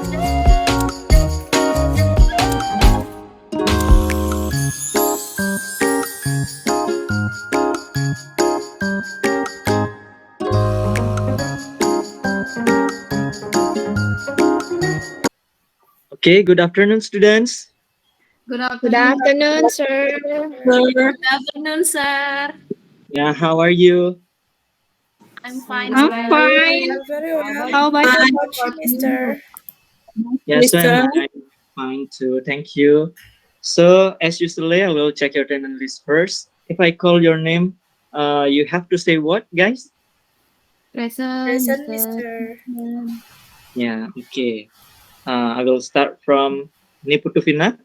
Okay, good afternoon, students. Good Good afternoon, sir. Good afternoon, sir. Yeah, how are you? I'm fine, I'm sir. fine. Very well. How about How you? about you, Mister? Yes, Mister? I'm fine too. Thank you. So, as usually, I will check your attendance list first. If I call your name, you have to say what, guys? Present, Present, Mister. Mister. Yeah, okay. I will start from Niputuvina.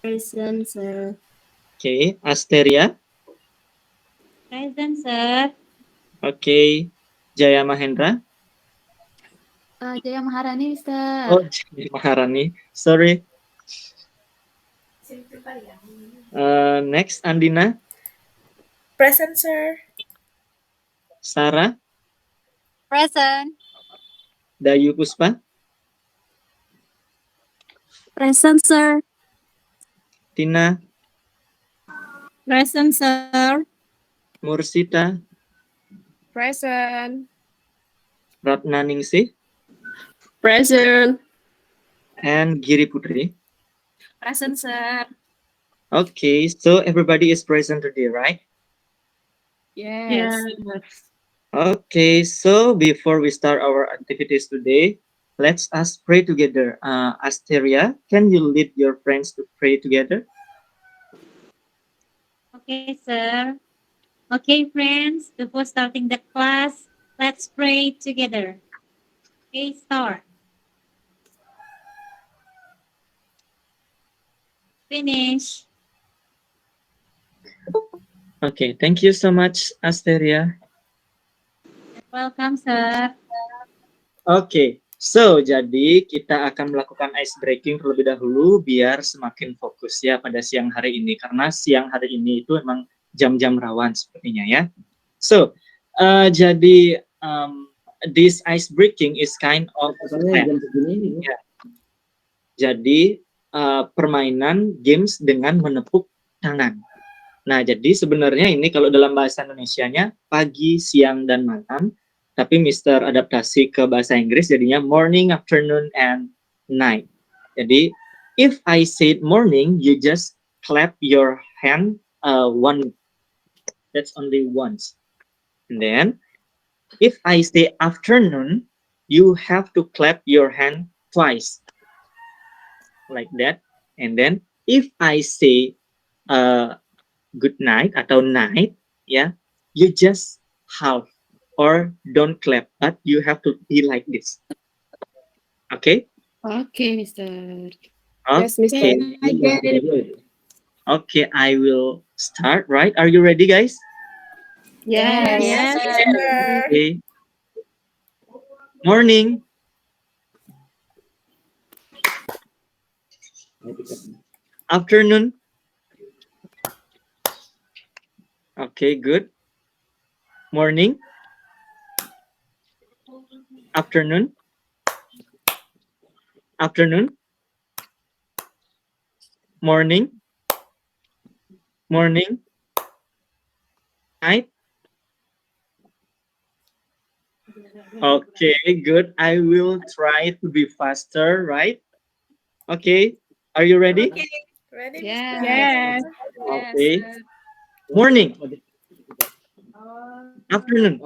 Present, sir. Okay, Asteria. Present, sir. Okay, Jaya Mahendra. Jaya Maharani, Mister. Oh, Jaya Maharani. Sorry. Next, Andina. Present, sir. Sarah. Present. Dayu Puspa. Present, sir. Tina. Present, sir. Mursita. Present. Ratna Ningsih. Present. And Giri Putri. Present, sir. Okay, so everybody is present today, right? Yes. Okay, so before we start our activities today, let's us pray together. Asteria, can you lead your friends to pray together? Okay, sir. Okay, friends, before starting the class, let's pray together. Okay, start. Finish. Okay, thank you so much, Asteria. Welcome, sir. Oke, so jadi kita akan melakukan ice breaking terlebih dahulu biar semakin fokus ya pada siang hari ini karena siang hari ini itu emang jam-jam rawan sepertinya ya. So, jadi this ice breaking is kind of ya. Jadi permainan games dengan menepuk tangan. Nah, jadi sebenarnya ini kalau dalam bahasa Indonesianya pagi, siang, dan malam. Tapi Mister adaptasi ke bahasa Inggris jadinya morning, afternoon, and night. Jadi, if I said morning, you just clap your hand one. That's only once. And then, if I say afternoon, you have to clap your hand twice. Like that. And then, if I say good night atau night, ya, you just half or don't clap, but you have to be like this. Okay? Okay, Mister. Okay. Yes, Mister. I get it. Okay, I will start, right? Are you ready, guys? Yes. Yes, Mister. Okay. Morning. Afternoon. Okay, good. Morning. Afternoon. Afternoon. Morning. Morning. Night. Okay, good. I will try to be faster, right? Okay. Are you ready? Ready, Yes. Mister? Yes. Okay. Morning. Afternoon.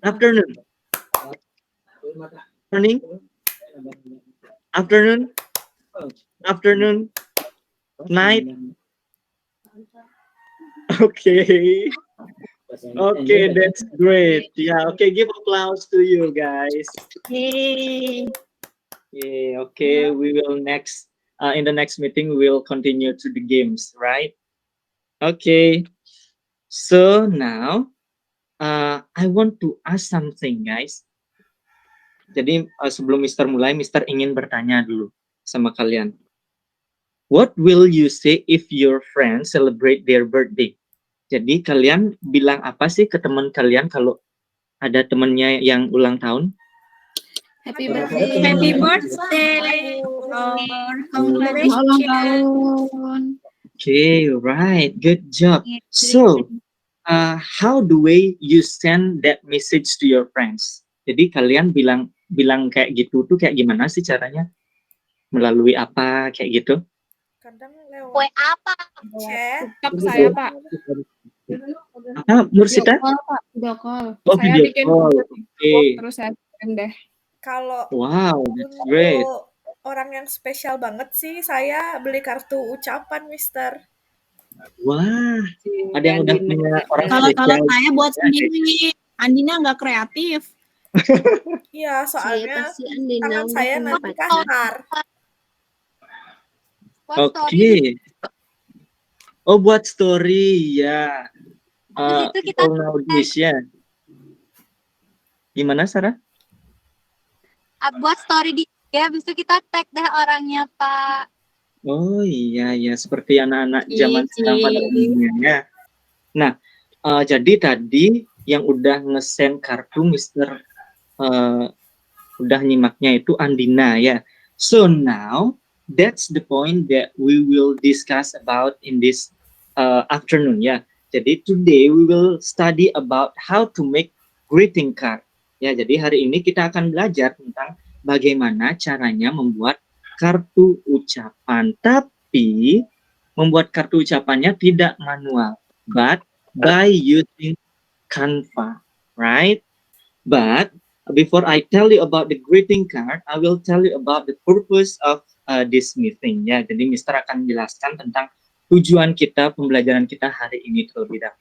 Afternoon. Morning. Afternoon. Afternoon. Night. Okay. Okay, that's great. Yeah, okay, give applause to you guys. Yay. Yeah, okay, we will next in the next meeting we'll continue to the games, right? Okay. So now I want to ask something, guys. Jadi sebelum Mister mulai, Mister ingin bertanya dulu sama kalian. What will you say if your friends celebrate their birthday? Jadi kalian bilang apa sih ke teman kalian kalau ada temennya yang ulang tahun? Happy Happy birthday. birthday. Or Ulang congratulations. tahun. Okay, right. Good job. Yeah, So, how do we you send that message to your friends? Jadi kalian bilang kayak gitu tuh kayak gimana sih caranya? Melalui apa kayak gitu? Kadang lewat WA apa? chat. Ucap saya, Pak. Apa, Mursita? Video call, Pak. Video call. Oh, Saya video bikin call. Okay. terus saya kirim deh. Kalau Wow, that's great. untuk orang yang spesial banget sih, saya beli kartu ucapan, Mister. Wah, ada yang udah punya orang Kalau spesial. saya buat sendiri, Andina nggak kreatif. Iya, soalnya si Andina tangan saya nanti kasar. Oke. Oh, buat story ya. Terus itu kita People know this ya. Gimana Sarah? buat story di ya, habis itu kita tag deh orangnya, Pak. Oh iya ya, seperti anak-anak zaman sekarang pada umumnya ya. Nah, jadi tadi yang udah nge-send kartu Mister udah nyimaknya itu Andina ya. So now that's the point that we will discuss about in this afternoon ya. Jadi today we will study about how to make greeting card. Ya, jadi hari ini kita akan belajar tentang bagaimana caranya membuat kartu ucapan. Tapi membuat kartu ucapannya tidak manual, but by using Canva, right? But before I tell you about the greeting card, I will tell you about the purpose of this meeting. Ya, jadi Mister akan menjelaskan tentang tujuan kita, pembelajaran kita hari ini terlebih dahulu.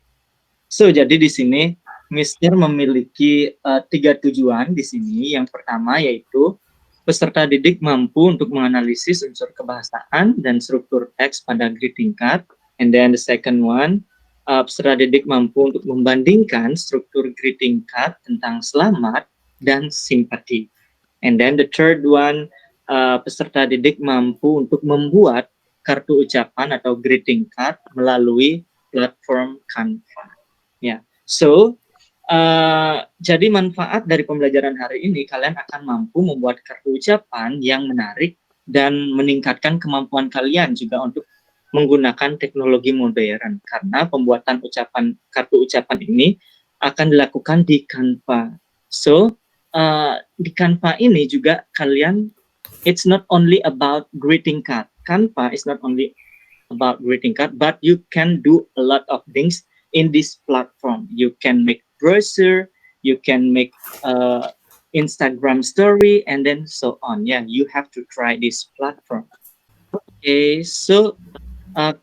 So, jadi di sini Mister memiliki 3 tujuan di sini. Yang pertama yaitu peserta didik mampu untuk menganalisis unsur kebahasaan dan struktur teks pada greeting card. And then the second one, peserta didik mampu untuk membandingkan struktur greeting card tentang selamat dan simpati. And then the third one, peserta didik mampu untuk membuat kartu ucapan atau greeting card melalui platform Canva. Ya, so jadi manfaat dari pembelajaran hari ini, kalian akan mampu membuat kartu ucapan yang menarik dan meningkatkan kemampuan kalian juga untuk menggunakan teknologi modern, karena pembuatan kartu ucapan ini akan dilakukan di Canva. So di Canva ini juga kalian, it's not only about greeting card. Canva is not only about greeting card, but you can do a lot of things in this platform. You can make brochure, you can make Instagram story, and then so on. Yeah, you have to try this platform. Okay, so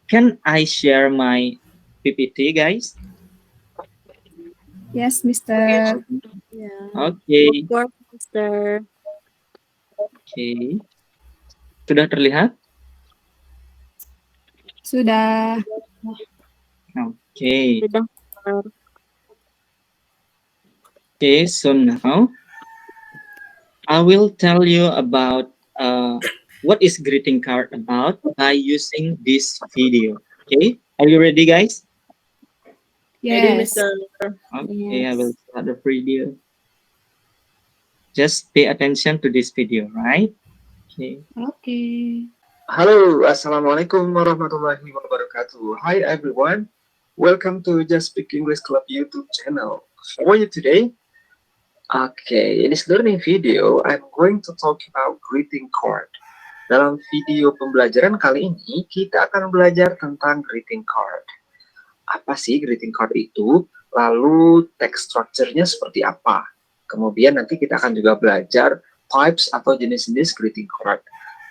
can I share my PPT, guys? Yes, Mister. Okay, Mister. okay. Sudah terlihat? Sudah. Okay. Sudah. Okay, so now I will tell you about what is greeting card about by using this video. Okay, are you ready, guys? Yes. Okay, I will start the video. Just pay attention to this video, right? Okay. Okay. Halo, Assalamualaikum warahmatullahi wabarakatuh. Hi everyone, welcome to Just Speak English Club YouTube channel. How are you today? Okay, in this learning video, I'm going to talk about greeting card. Dalam video pembelajaran kali ini, kita akan belajar tentang greeting card. Apa sih greeting card itu? Lalu text structure-nya seperti apa? Kemudian nanti kita akan juga belajar types atau jenis-jenis greeting card.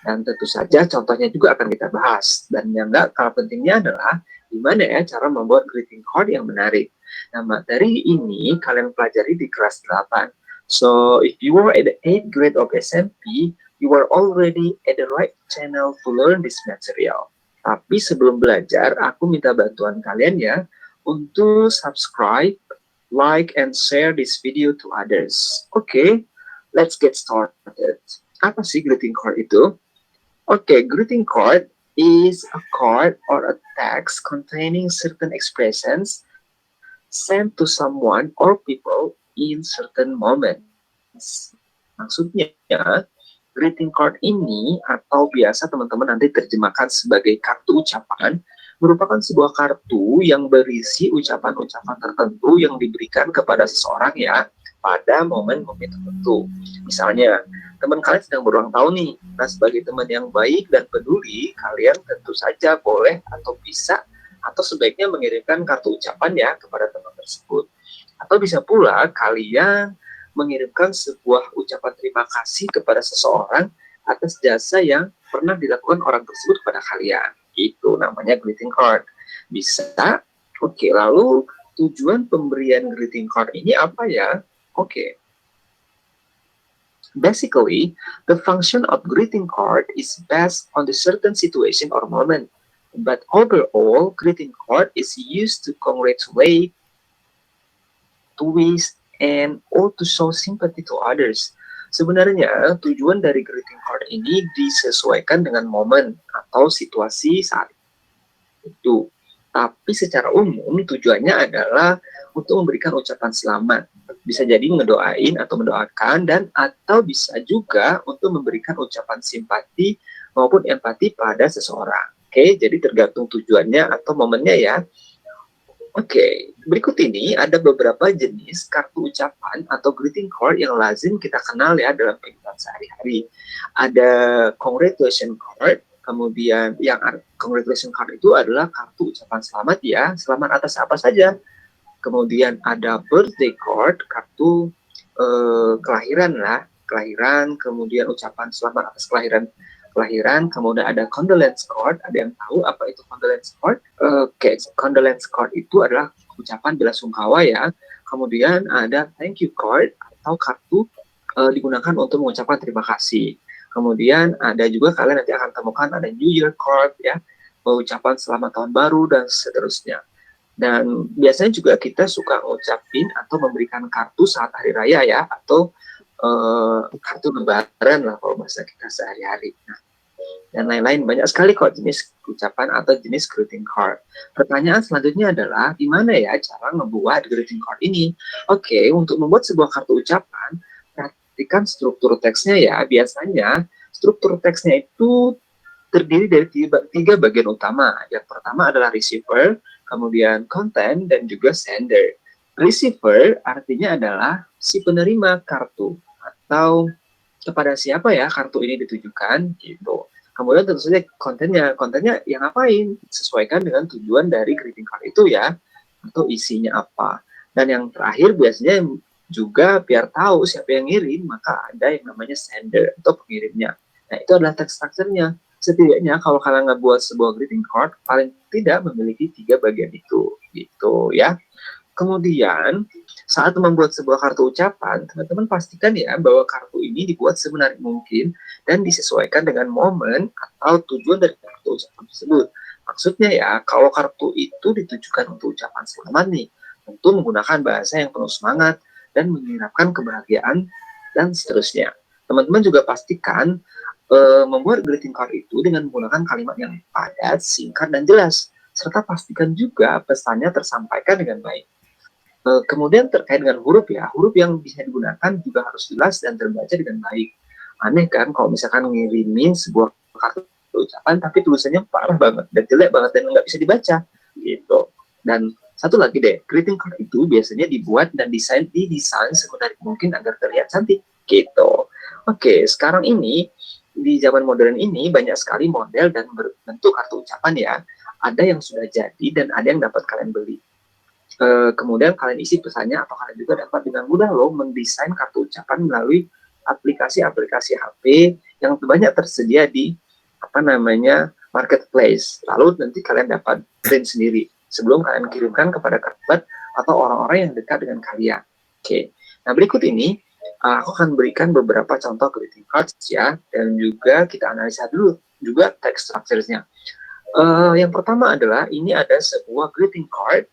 Dan tentu saja contohnya juga akan kita bahas. Dan yang nggak kalah pentingnya adalah gimana ya cara membuat greeting card yang menarik. Nah, materi ini kalian pelajari di kelas 8. So, if you are at the 8th grade of SMP, you are already at the right channel to learn this material. Tapi sebelum belajar, aku minta bantuan kalian ya untuk subscribe, like, and share this video to others. Okay, let's get started. Apa sih greeting card itu? Okay, greeting card is a card or a text containing certain expressions sent to someone or people in certain moments. Maksudnya, greeting card ini atau biasa teman-teman nanti terjemahkan sebagai kartu ucapan, merupakan sebuah kartu yang berisi ucapan-ucapan tertentu yang diberikan kepada seseorang ya pada momen-momen tertentu. Misalnya, teman kalian sedang berulang tahun nih. Nah, sebagai teman yang baik dan peduli, kalian tentu saja boleh atau bisa atau sebaiknya mengirimkan kartu ucapan ya kepada teman tersebut. Atau bisa pula kalian mengirimkan sebuah ucapan terima kasih kepada seseorang atas jasa yang pernah dilakukan orang tersebut kepada kalian. Itu namanya greeting card. Bisa. Oke, lalu tujuan pemberian greeting card ini apa ya? Oke. Basically, the function of greeting card is based on the certain situation or moment. But overall, greeting card is used to congratulate, to wish, and or to show sympathy to others. Sebenarnya tujuan dari greeting card ini disesuaikan dengan momen atau situasi saat itu. Tapi secara umum tujuannya adalah untuk memberikan ucapan selamat. Bisa jadi ngedoain atau mendoakan dan atau bisa juga untuk memberikan ucapan simpati maupun empati pada seseorang. Oke, jadi tergantung tujuannya atau momennya ya. Oke, berikut ini ada beberapa jenis kartu ucapan atau greeting card yang lazim kita kenal ya dalam kehidupan sehari-hari. Ada congratulation card, kemudian yang congratulation card itu adalah kartu ucapan selamat ya, selamat atas apa saja. Kemudian ada birthday card, kartu kelahiran lah, kelahiran, kemudian ucapan selamat atas kelahiran. Kemudian ada condolence card. Ada yang tahu apa itu condolence card? Oke, condolence card itu adalah ucapan bela sungkawa ya. Kemudian ada thank you card atau kartu digunakan untuk mengucapkan terima kasih. Kemudian ada juga kalian nanti akan temukan ada New Year card ya, ucapan selamat tahun baru dan seterusnya. Dan biasanya juga kita suka ngucapin atau memberikan kartu saat hari raya ya, atau kartu lebaran lah kalau bahasa kita sehari-hari. Nah, dan lain-lain banyak sekali kok jenis ucapan atau jenis greeting card. Pertanyaan selanjutnya adalah gimana ya cara membuat greeting card ini? Oke, untuk membuat sebuah kartu ucapan, perhatikan struktur teksnya ya. Biasanya struktur teksnya itu terdiri dari tiga bagian utama. Yang pertama adalah receiver, kemudian content, dan juga sender. Receiver artinya adalah si penerima kartu atau kepada siapa ya kartu ini ditujukan gitu. Kemudian tentu saja kontennya yang ngapain, sesuaikan dengan tujuan dari greeting card itu ya, atau isinya apa. Dan yang terakhir biasanya juga biar tahu siapa yang ngirim, maka ada yang namanya sender atau pengirimnya. Nah, itu adalah text structure-nya. Setidaknya kalau kalian ngebuat sebuah greeting card, paling tidak memiliki 3 bagian itu, gitu ya. Kemudian, saat membuat sebuah kartu ucapan, teman-teman pastikan ya bahwa kartu ini dibuat semenarik mungkin dan disesuaikan dengan momen atau tujuan dari kartu ucapan tersebut. Maksudnya ya, kalau kartu itu ditujukan untuk ucapan selamat nih, tentu menggunakan bahasa yang penuh semangat dan mengharapkan kebahagiaan dan seterusnya. Teman-teman juga pastikan membuat greeting card itu dengan menggunakan kalimat yang padat, singkat, dan jelas. Serta pastikan juga pesannya tersampaikan dengan baik. Kemudian terkait dengan huruf ya, huruf yang bisa digunakan juga harus jelas dan terbaca dengan baik. Aneh kan kalau misalkan ngirimin sebuah kartu ucapan tapi tulisannya parah banget dan jelek banget dan nggak bisa dibaca gitu. Dan satu lagi deh, greeting card itu biasanya dibuat dan didesain semenarik mungkin agar terlihat cantik gitu. Oke, sekarang ini di zaman modern ini banyak sekali model dan bentuk kartu ucapan ya. Ada yang sudah jadi dan ada yang dapat kalian beli. Kemudian kalian isi pesannya atau kalian juga dapat dengan mudah loh mendesain kartu ucapan melalui aplikasi-aplikasi HP yang banyak tersedia di marketplace. Lalu nanti kalian dapat print sendiri sebelum kalian kirimkan kepada kerabat atau orang-orang yang dekat dengan kalian. Oke. Nah, berikut ini aku akan berikan beberapa contoh greeting cards ya, dan juga kita analisa dulu juga text structures-nya. Yang pertama adalah ini ada sebuah greeting card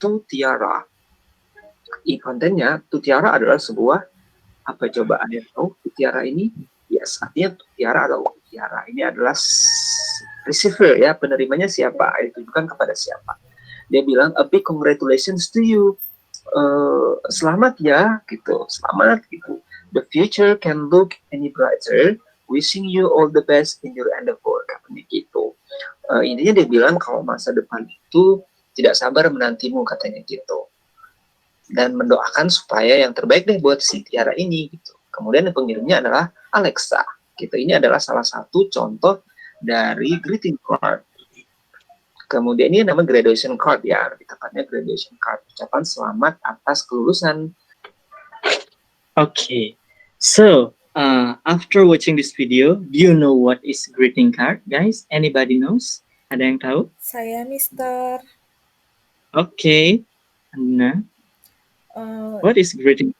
to Tiara. Kontennya to Tiara adalah sebuah apa coba ada yang tahu to Tiara ini? Yes, artinya to Tiara adalah Tiara. Ini adalah receiver ya, penerimanya siapa? Ditujukan kepada siapa? Dia bilang a big congratulations to you. Selamat ya gitu, selamat gitu. the future can look any brighter. Wishing you all the best in your endeavor. Katanya gitu. Intinya dia bilang kalau masa depan itu tidak sabar menantimu, katanya gitu. Dan mendoakan supaya yang terbaik deh buat si Tiara ini gitu. Kemudian yang pengirimnya adalah Alexa gitu. Ini adalah salah satu contoh dari greeting card. Kemudian ini nama graduation card ya, lebih tepatnya graduation card, ucapan selamat atas kelulusan. Okay, so after watching this video, do you know what is greeting card, guys? Anybody knows? Ada yang tahu? Saya Mister. Okay, Andina, Eh, what is greeting?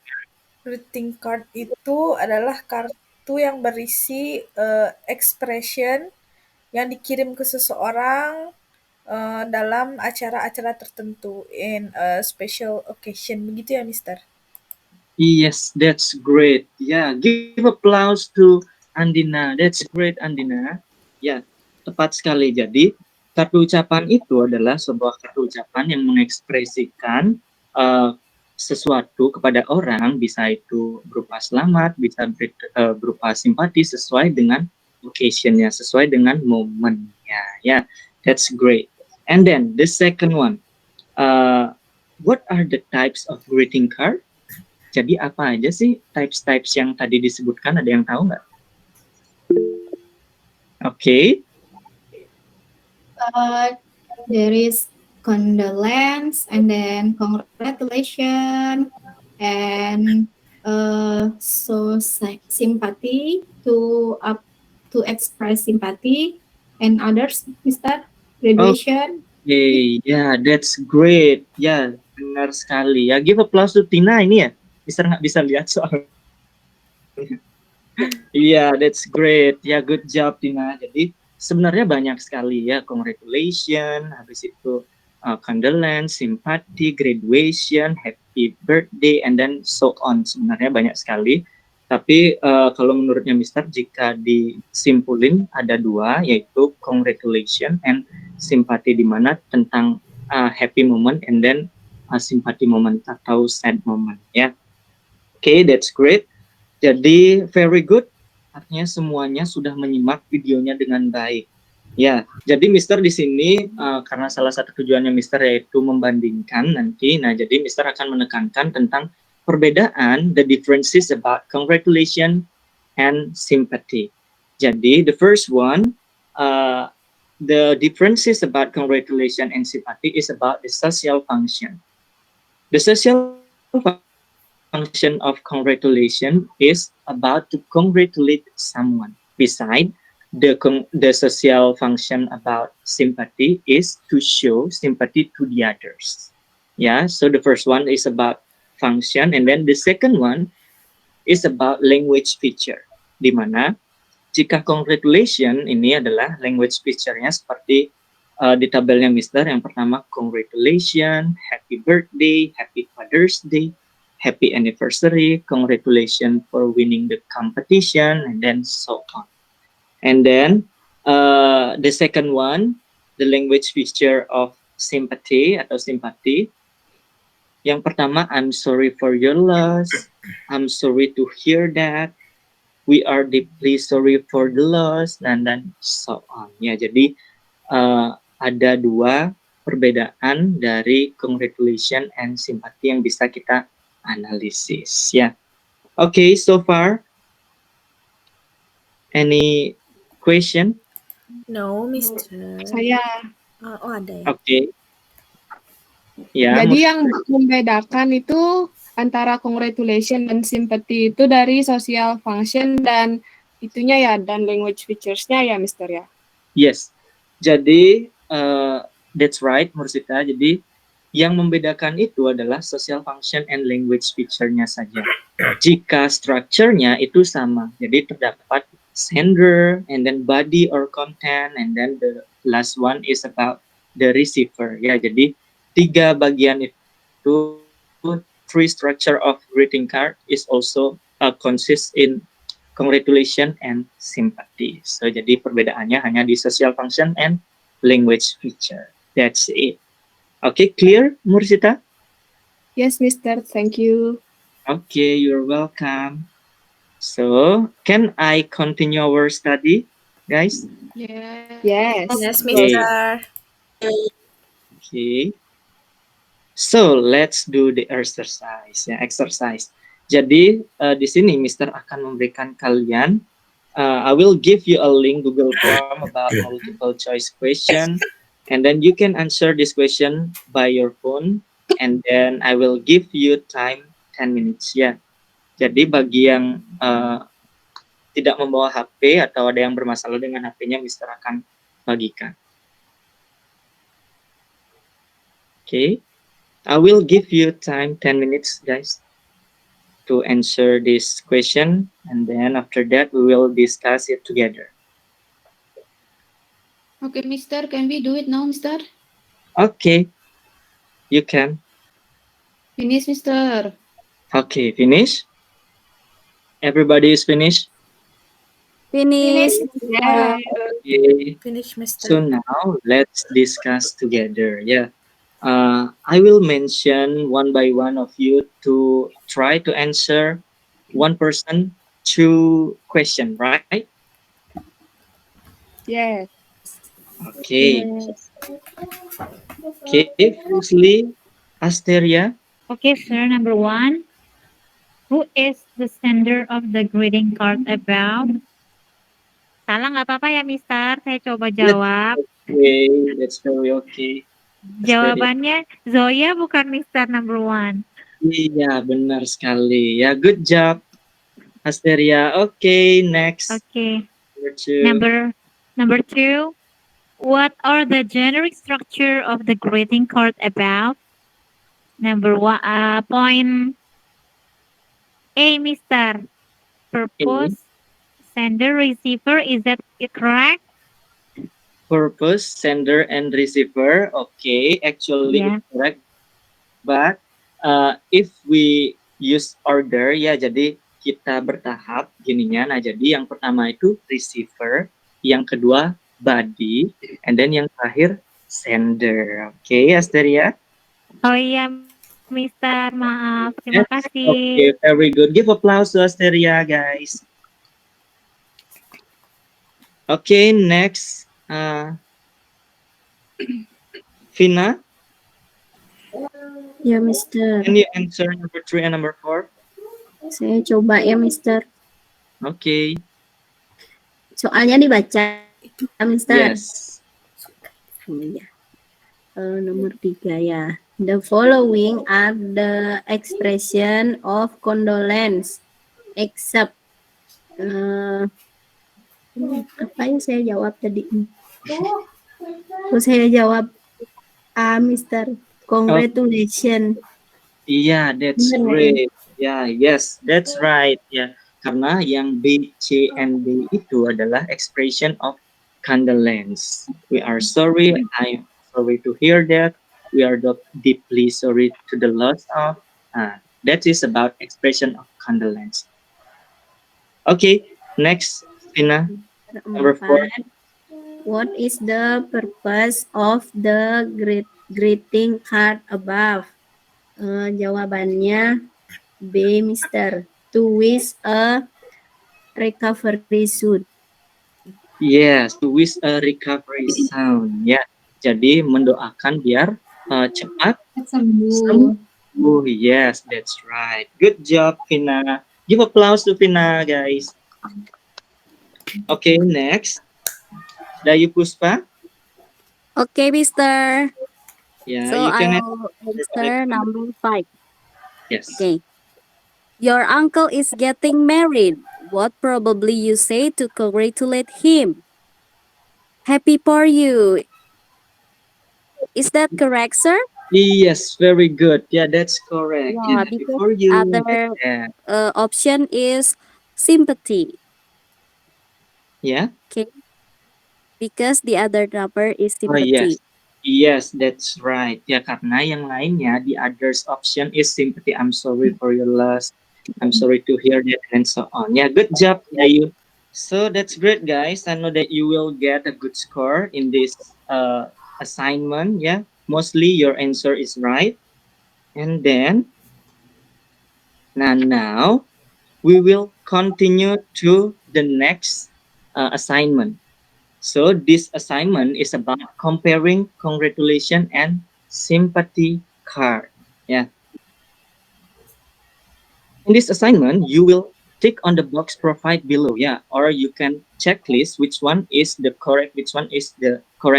greeting card itu adalah kartu yang berisi expression yang dikirim ke seseorang dalam acara-acara tertentu in a special occasion. Begitu ya, Mister? Yes, that's great. Yeah, give applause to Andina. That's great, Andina. Ya, tepat sekali. Jadi, kartu ucapan itu adalah sebuah kartu ucapan yang mengekspresikan sesuatu kepada orang, bisa itu berupa selamat, bisa berupa simpati sesuai dengan occasion-nya, sesuai dengan momennya. Ya, that's great. And then the second one, what are the types of greeting card? Jadi apa aja sih types yang tadi disebutkan? Ada yang tahu nggak? Okay. There is condolence, and then congratulations, and so sympathy to express sympathy, and others, Mister. Graduation. Okay, yeah, that's great. Ya, benar sekali. Ya, give applause to Tina ini ya. Mister nggak bisa lihat soalnya. Iya, that's great. Ya, good job Tina. Jadi sebenarnya banyak sekali ya, congratulations, habis itu condolence, sympathy, graduation, happy birthday, and then so on. Sebenarnya banyak sekali. Tapi kalau menurutnya Mister, jika disimpulin ada dua, yaitu congratulations and sympathy, di mana tentang happy moment and then sympathy moment atau sad moment ya. Okay, that's great. Jadi very good. Artinya semuanya sudah menyimak videonya dengan baik. Ya, jadi Mister di sini karena salah satu tujuannya Mister yaitu membandingkan nanti. Nah, jadi Mister akan menekankan tentang perbedaan, the differences about congratulation and sympathy. Jadi the first one, the differences about congratulation and sympathy is about the social function. The social function of congratulation is about to congratulate someone. Beside, the social function about sympathy is to show sympathy to the others. Yeah, so the first one is about function, and then the second one is about language feature. Di mana jika congratulation ini adalah language feature-nya seperti di tabelnya Mister, yang pertama congratulations, happy birthday, happy Father's Day, happy anniversary, congratulations for winning the competition, and then so on. And then the second one, the language feature of sympathy atau simpati. Yang pertama, I'm sorry for your loss, I'm sorry to hear that, we are deeply sorry for the loss, dan so on. Ya, jadi ada dua perbedaan dari congratulation and sympathy yang bisa kita analisis ya. Okay, so far any question? No, Mister. Saya. Oh, ada ya. Okay. Ya. Jadi yang membedakan itu antara congratulation dan sympathy itu dari social function dan itunya ya, dan language features-nya ya, Mister ya. Yes. Jadi that's right, Mursita. Jadi yang membedakan itu adalah social function and language feature-nya saja. Jika structure-nya itu sama, jadi terdapat sender, and then body or content, and then the last one is about the receiver. Ya, jadi tiga bagian itu, three structure of greeting card is also consists in congratulation and sympathy. So jadi perbedaannya hanya di social function and language feature. That's it. Okay, clear, Mursita? Yes, Mister. Thank you. Okay, you're welcome. So, can I continue our study, guys? Yes. Yes, Okay. Mister. Okay. So, let's do the exercise. Ya, exercise. Jadi, di sini Mister akan memberikan kalian, I will give you a link Google Form about multiple choice question, and then you can answer this question by your phone, and then I will give you time 10 minutes. Ya. Jadi, bagi yang tidak membawa HP atau ada yang bermasalah dengan HP-nya, Mister akan bagikan. Okay. I will give you time 10 minutes, guys, to answer this question, and then after that we will discuss it together. Okay, Mister, can we do it now, Mister? Okay, you can. Finish, Mister. Okay, finish. Everybody is finished. Finish. Yeah. Okay. Finish, Mister. So now let's discuss together. Yeah. I will mention one by one of you to try to answer one person two question, right? Yes. Okay. Okay. Firstly, Asteria. Okay, sir. Number 1. Who is the sender of the greeting card about? Salah nggak apa-apa ya, Mister. Saya coba jawab. Okay, that's very okay. Jawabannya Zoya bukan Mister number 1. Iya, benar sekali. Ya, good job, Asteria. Okay, next. Okay. Number two. Number 2. What are the generic structure of the greeting card about? Number 1. Point A, Mister. Purpose, sender, receiver. Is that correct? Purpose, sender, and receiver. Okay, actually Yeah. it's correct. But if we use order, ya jadi kita bertahap gininya. Nah, jadi yang pertama itu receiver, yang kedua body, and then yang terakhir sender. Okay, Asteria? Oh iya, Mister. Maaf. Terima kasih. Okay, very good. Give applause to Asteria, guys. Okay, next. Vina, Ya, Mister. can you answer number 3 and number 4? Saya coba ya, Mister. Okay. Soalnya dibaca, Mister. Yes. Ya. Nomor 3 ya. The following are the expression of condolence except apa yang saya jawab tadi? Terus saya jawab A, Mister. Congratulations. Iya, that's Bener, great. Yeah, yes, that's right. Ya, karena yang B, C, and D itu adalah expression of condolence. We are sorry. I am sorry to hear that. We are deeply sorry to the loss of. That is about expression of condolence. Okay, next, Vina. Number 4. What is the purpose of the greeting card above? Jawabannya B, Mister. To wish a recovery soon. Yes, to wish a recovery soon. Ya, jadi mendoakan biar cepat sembuh. Yes, that's right. Good job, Vina. Give applause to Vina, guys. Okay, next. Dayu Puspa. Okay, Mister. Yeah, So you can I'll answer number 5. yes. Okay. Your uncle is getting married. What probably you say to congratulate him? Happy for you. Is that correct, sir? Yes, very good. Yeah, that's correct. Yeah, Yeah, because before you other yeah. option is sympathy. Yeah. Okay. Because the other number is Oh, sympathy. yes. Yes, that's right. Ya, karena yang lainnya, the others option is sympathy. I'm sorry for your loss. I'm sorry to hear that, and so on. Yeah, good job, Dayu. So that's great, guys. I know that you will get a good score in this assignment. Yeah, mostly your answer is right. And then, now we will continue to the next assignment. So this assignment is about comparing congratulation and sympathy card. Yeah. In this assignment, you will tick on the box provided below, yeah, or you can checklist which one is the correct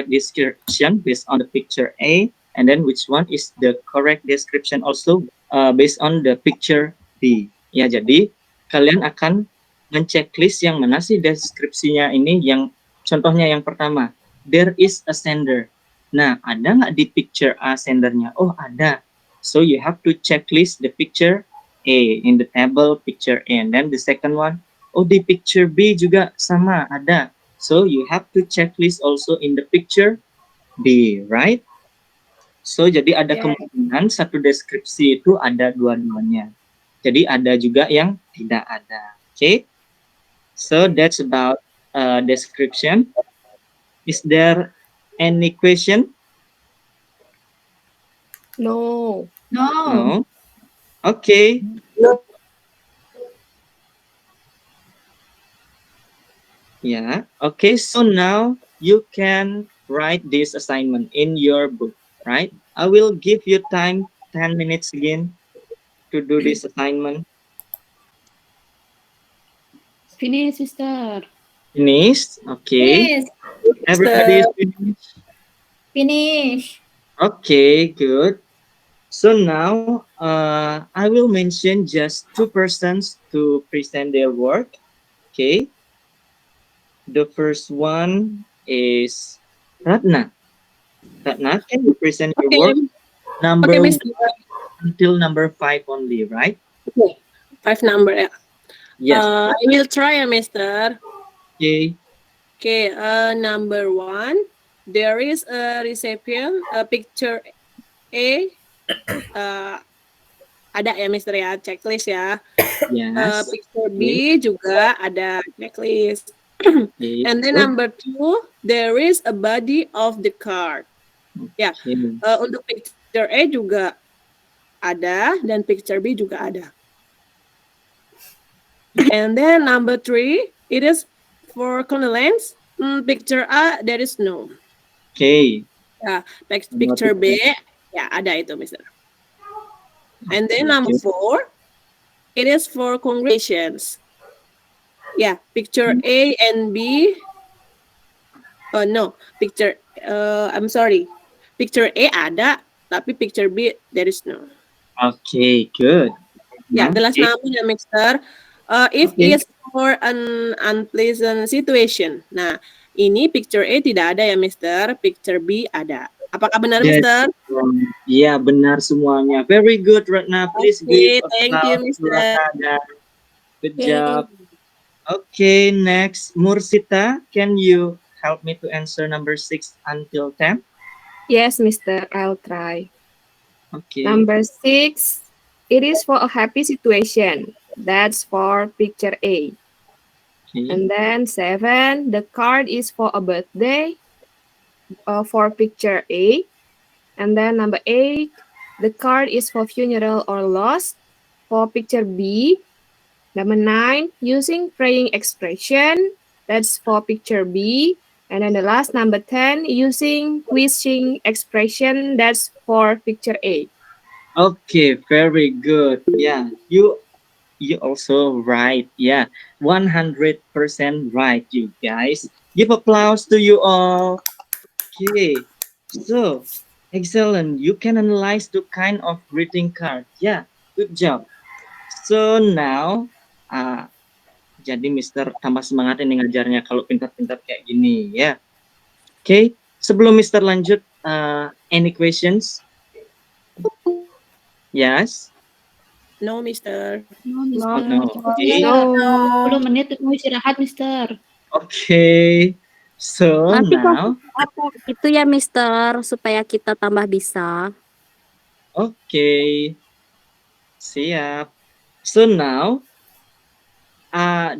description based on the picture A, and then which one is the correct description also based on the picture B. Ya, jadi kalian akan menceklis yang mana sih deskripsinya ini, yang contohnya yang pertama, there is a sender. Nah, ada nggak di picture A sendernya? Oh, ada. So you have to checklist the picture A in the table picture A, and then the second one, oh di picture B juga sama ada. So you have to checklist also in the picture B, right? So jadi ada kemungkinan satu deskripsi itu ada dua-duanya. Jadi ada juga yang tidak ada. Okay? So that's about description. Is there any question? No. No. Okay. Yeah. Okay. So now you can write this assignment in your book, right? I will give you time 10 minutes again to do this assignment. Finish, Mister. Finished? Okay. Everybody is finished? Finish. Okay, good. So now I will mention just two persons to present their work. Okay. The first one is Ratna. Ratna, can you present your work? Number Okay, one Mister. until number 5 only, right? Okay. 5 number. Yes. I will try, Mister. Okay. Okay. Number 1. There is a reception. Picture A. Ada ya, Mister ya, checklist ya. Yes. Picture B juga ada checklist. Okay. And then number 2, there is a body of the card. Ya, untuk picture A juga ada dan picture B juga ada. And then number 3, it is for condolence. Picture A, there is no. Okay. Ya, picture B, ya ada itu, Mister. And then number 4, it is for congratulations. Ya, picture A and B. Oh no, picture. I'm sorry. Picture A ada, tapi picture B there is no. Okay, good. Ya, the last number ya, Mister. If it's for an unpleasant situation. Nah, ini picture A tidak ada ya, Mister. Picture B ada. Apakah benar, Yes. Mister? Ya, benar semuanya. Very good, Ratna. Please Okay, give thank you, applause to Mister. Ratna. Good job. Okay, next, Mursita, can you help me to answer number 6 until 10? Yes, Mister. I'll try. Okay. Number 6, it is for a happy situation. That's for picture A. Okay. And then 7, the card is for a birthday for picture A. And then number 8, the card is for funeral or loss for picture B. Number 9, using praying expression. That's for picture B. And then the last, number 10, using wishing expression. That's for picture A. Okay, very good. Yeah, you also right. Yeah, 100% right, you guys. Give applause to you all. Okay, so excellent. You can analyze the kind of greeting card. Yeah, good job. So now, jadi Mister tambah semangat ini ngajarnya kalau pintar-pintar kayak gini ya. Okay, sebelum Mister lanjut, any questions? Yes. No, Mister. No. Okay. 10 menit mau istirahat, Mister. Okay. So Nanti now, itu ya, Mister, supaya kita tambah bisa. okay. Siap. So now,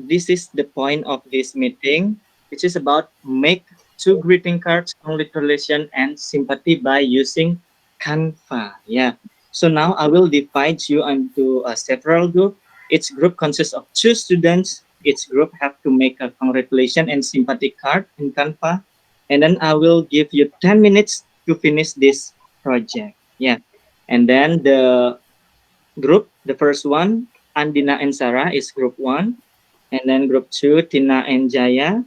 this is the point of this meeting, which is about make 2 greeting cards, congratulations and sympathy by using Canva. Yeah. So now I will divide you into several groups. Each group consists of 2 students. Each group have to make a congratulation and sympathy card in Canva. And then I will give you 10 minutes to finish this project. Yeah. And then the group, the first one, Andina and Sarah is group 1. And then group 2, Tina and Jaya.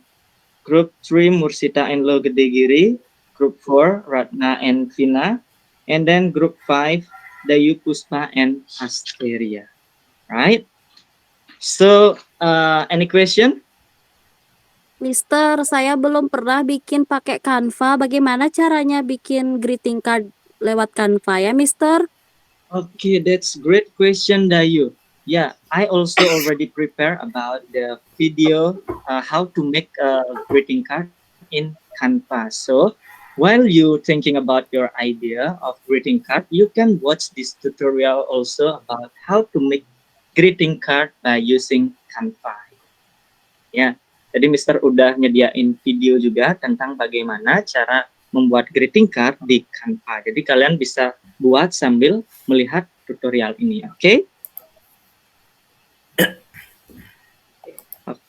Group 3, Mursita and Logedegiri. Group 4, Ratna and Vina. And then group 5, Dayu Puspa and Asteria. Right? So, any question? Mister, saya belum pernah bikin pakai Canva. Bagaimana caranya bikin greeting card lewat Canva ya, Mister? Okay, that's great question, Dayu. Yeah, I also already prepare about the video how to make a greeting card in Canva. So, while you thinking about your idea of greeting card, you can watch this tutorial also about how to make greeting card by using Canva. Ya, jadi Mister udah nyediain video juga tentang bagaimana cara membuat greeting card di Canva. Jadi kalian bisa buat sambil melihat tutorial ini, oke?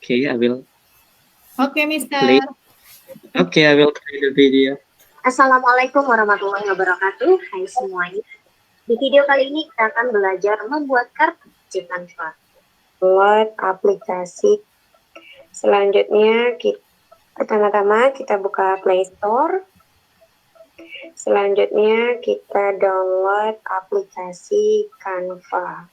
Okay, I will Oke, Mister. play. Okay, I will play the video. Assalamualaikum warahmatullahi wabarakatuh. Hai semuanya. Di video kali ini kita akan belajar membuat kartu di Canva. Buat aplikasi. Selanjutnya pertama-tama kita buka Play Store. Selanjutnya kita download aplikasi Canva.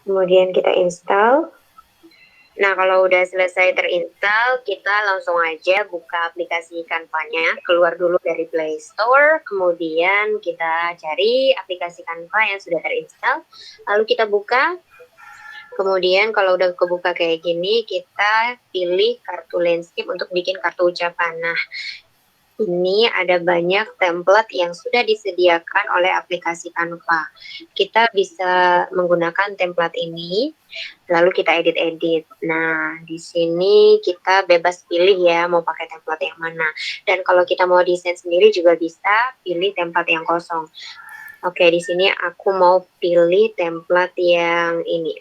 Kemudian kita install. Nah, kalau udah selesai terinstall, kita langsung aja buka aplikasi Canva-nya. Keluar dulu dari Play Store, kemudian kita cari aplikasi Canva yang sudah terinstall. Lalu kita buka. Kemudian kalau udah kebuka kayak gini, kita pilih kartu landscape untuk bikin kartu ucapan. Nah, ini ada banyak template yang sudah disediakan oleh aplikasi Canva. Kita bisa menggunakan template ini, lalu kita edit-edit. Nah, di sini kita bebas pilih ya mau pakai template yang mana. Dan kalau kita mau desain sendiri juga bisa pilih template yang kosong. Oke, di sini aku mau pilih template yang ini.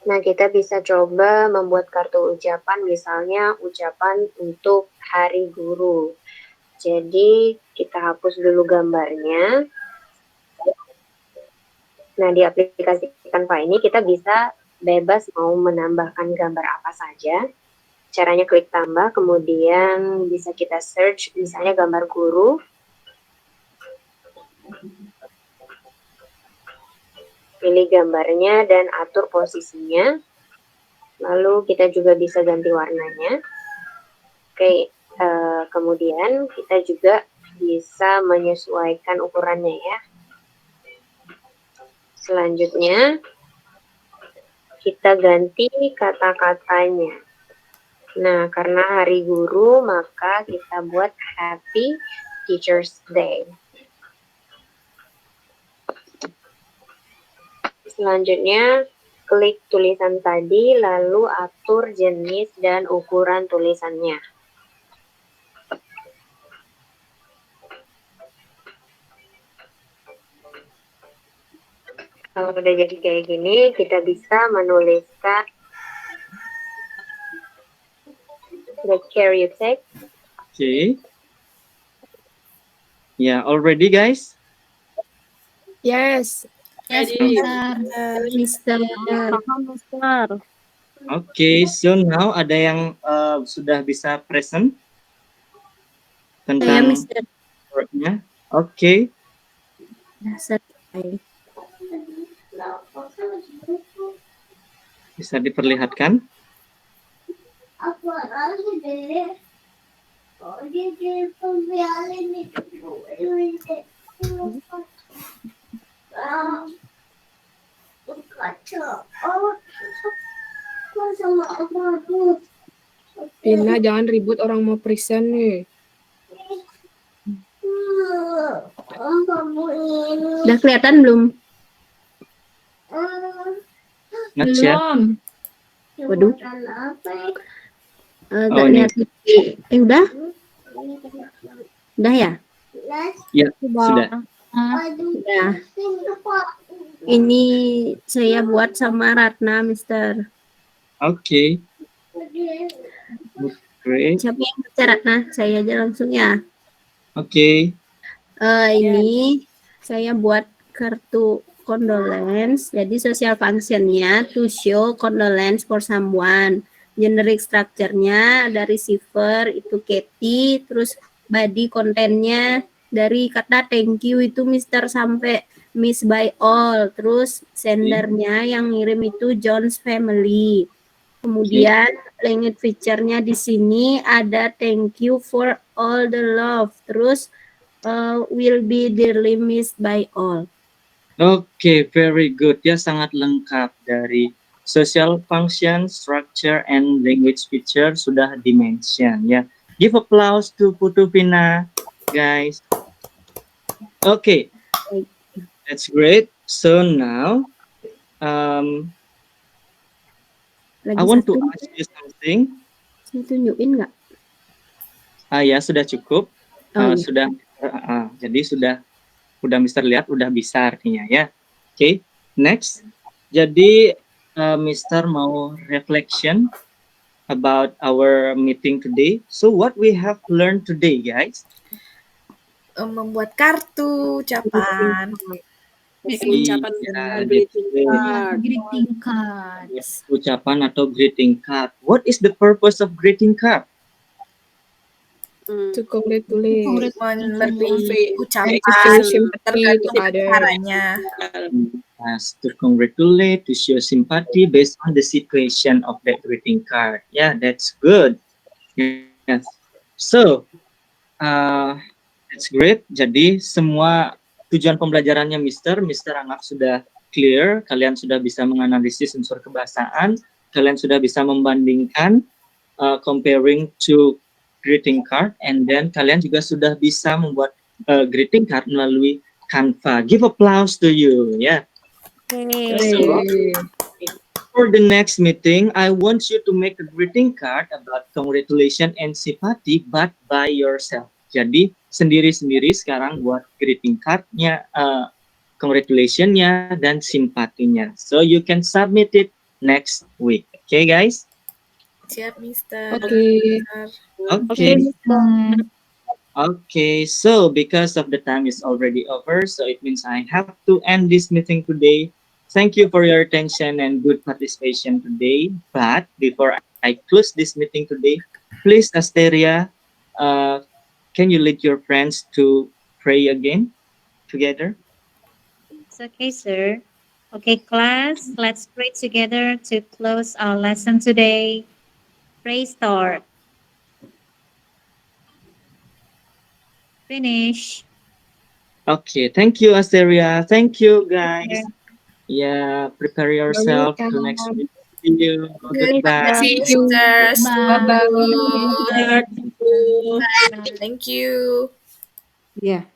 Nah, kita bisa coba membuat kartu ucapan, misalnya ucapan untuk Hari Guru. Jadi, kita hapus dulu gambarnya. Nah, di aplikasi Canva ini kita bisa bebas mau menambahkan gambar apa saja. Caranya klik tambah, kemudian bisa kita search, misalnya gambar guru. Pilih gambarnya dan atur posisinya. Lalu kita juga bisa ganti warnanya. Oke, kemudian kita juga bisa menyesuaikan ukurannya ya. Selanjutnya, kita ganti kata-katanya. Nah, karena Hari Guru, maka kita buat Happy Teacher's Day. Selanjutnya, klik tulisan tadi, lalu atur jenis dan ukuran tulisannya. Kalau udah jadi kayak gini, kita bisa menuliskan the care you take. Okay. Yeah, already guys? Yes. Yes, Mister. Mister. Okay, so now ada yang sudah bisa present tentang Mister. worknya. Okay. Bisa diperlihatkan? Pina, jangan ribut, orang mau present nih. Udah kelihatan belum? Not yet. Waduh. Oh, Lihat. Udah? Udah ya? Ya, sudah. Nah, ini saya buat sama Ratna, Mister. Oke. Great. Siapa yang baca Ratna? Saya aja langsung ya. Oke. Ini saya buat kartu condolence. Jadi social functionnya to show condolence for someone. Generic structure-nya ada receiver itu Katie, terus body kontennya dari kata thank you itu Mister sampai miss by all. Terus sendernya yang ngirim itu John's family. Kemudian language feature-nya di sini ada thank you for all the love. Terus will be dearly missed by all. Oke, very good. Ya, sangat lengkap dari social function, structure, and language feature sudah dimention. Ya, give applause to Putu Vina, guys. Okay, that's great. So now, I want to ask you something. Saya tunjukin nggak? Ya, sudah cukup. Oh, iya. Sudah, jadi sudah Mister lihat, udah bisa artinya ya. Oke, next. Jadi Mister mau reflection about our meeting today. So what we have learned today, guys? Membuat kartu ucapan. Ucapan Greeting cards. Ucapan atau greeting card. What is the purpose of greeting card? To congratulate. Memberi ucapan Sympathy to other. caranya. Yes, to congratulate, to show sympathy based on the situation of that greeting card. Yeah, that's good. Yes. So, that's great. Jadi semua tujuan pembelajarannya Mister anggap sudah clear. Kalian sudah bisa menganalisis unsur kebahasaan. Kalian sudah bisa membandingkan, comparing to greeting card, and then kalian juga sudah bisa membuat greeting card melalui Canva. Give applause to you, ya. Yeah. So, for the next meeting, I want you to make a greeting card about congratulation and sympathy, but by yourself. Jadi sendiri-sendiri sekarang buat greeting card-nya, congratulation-nya dan simpatinya. So you can submit it next week. Okay, guys? Siap, Mister. Okay. Okay, so because of the time is already over, so it means I have to end this meeting today. Thank you for your attention and good participation today. But before I close this meeting today, please, Asteria, can you lead your friends to pray again together? It's okay, sir. Okay, class, let's pray together to close our lesson today. Pray start. Finish. Okay, thank you, Asteria. Thank you, guys. Yeah, prepare yourself to next week. See you. Goodbye. See you, Mister. Bye-bye. Thank you. Yeah.